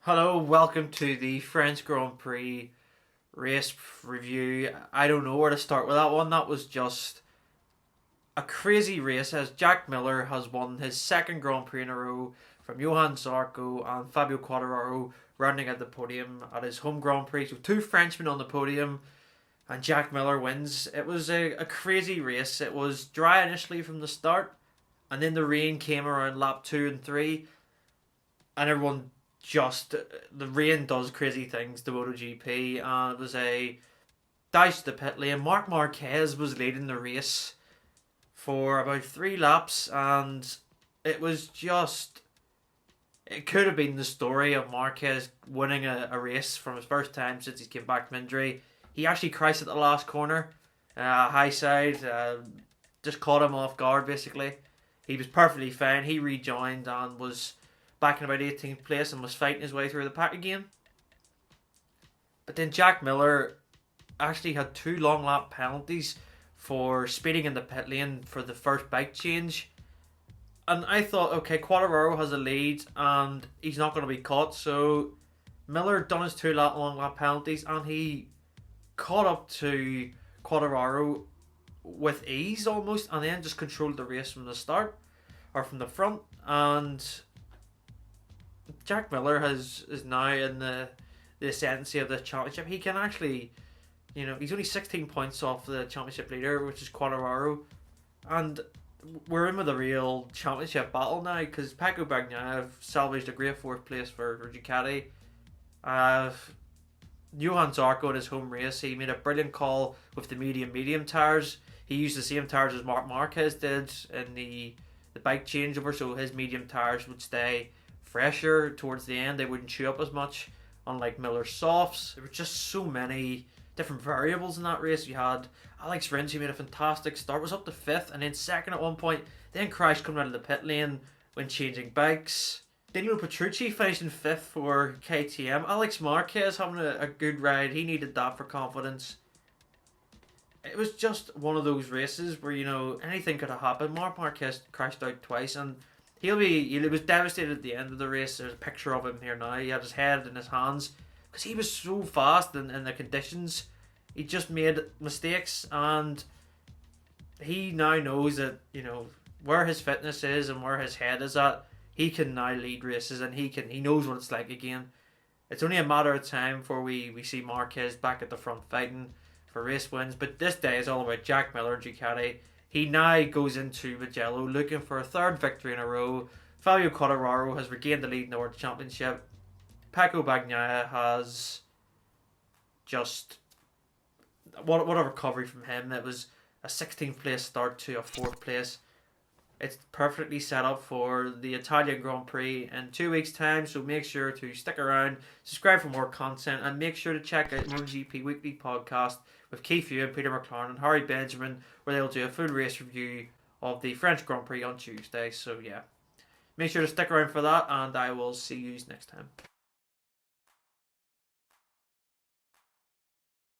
Hello, welcome to the French Grand Prix race review. I don't know where to start with that one. That was just a crazy race as Jack Miller has won his second Grand Prix in a row from Johann Zarco and Fabio Quartararo rounding at the podium at his home Grand Prix. So two Frenchmen on the podium and Jack Miller wins. It was a crazy race. It was dry initially from the start and then the rain came around lap 2 and 3 and everyone the rain does crazy things to MotoGP, and it was a dash to the pit lane. Marc Marquez was leading the race for about 3 laps, and it was just, it could have been the story of Marquez winning a race from his first time since he came back from injury. He actually crashed at the last corner, high side, just caught him off guard basically. He was perfectly fine. He rejoined and was back in about 18th place and was fighting his way through the pack again. But then Jack Miller actually had 2 long lap penalties for speeding in the pit lane for the first bike change. And I thought, okay, Quartararo has a lead and he's not going to be caught. So Miller done his 2 long lap penalties and he caught up to Quartararo with ease almost, and then just controlled the race from the start or from the front. And Jack Miller is now in the ascendancy of the championship. He can actually, he's only 16 points off the championship leader, which is Quartararo, and we're in with a real championship battle now because Pecco Bagnaia salvaged a great 4th place for Ducati. Johann Zarco in his home race, he made a brilliant call with the medium tires. He used the same tires as Marc Marquez did in the bike changeover, so his medium tires would stay fresher towards the end. They wouldn't chew up as much, unlike Miller's softs. There were just so many different variables in that race. You had Alex Rins, who made a fantastic start, was up to 5th and then 2nd at one point, then crashed coming out of the pit lane when changing bikes. Daniel Petrucci finished in 5th for KTM. Alex Marquez having a good ride. He needed that for confidence. It was just one of those races where, anything could have happened. Marc Marquez crashed out twice and he was devastated at the end of the race. There's a picture of him here now. He had his head in his hands because he was so fast in the conditions. He just made mistakes, and he now knows that, where his fitness is and where his head is at. He can now lead races, and he knows what it's like again. It's only a matter of time before we see Marquez back at the front fighting for race wins. But this day is all about Jack Miller, Ducati. He now goes into Mugello looking for a 3rd victory in a row. Fabio Quartararo has regained the lead in the World Championship. Pecco Bagnaia has just... What a recovery from him. It was a 16th place start to a 4th place. It's perfectly set up for the Italian Grand Prix in 2 weeks' time, so make sure to stick around, subscribe for more content, and make sure to check out MotoGP Weekly Podcast with Keith Yu and Peter McLaren and Harry Benjamin, where they'll do a full race review of the French Grand Prix on Tuesday. So yeah, make sure to stick around for that, and I will see you next time.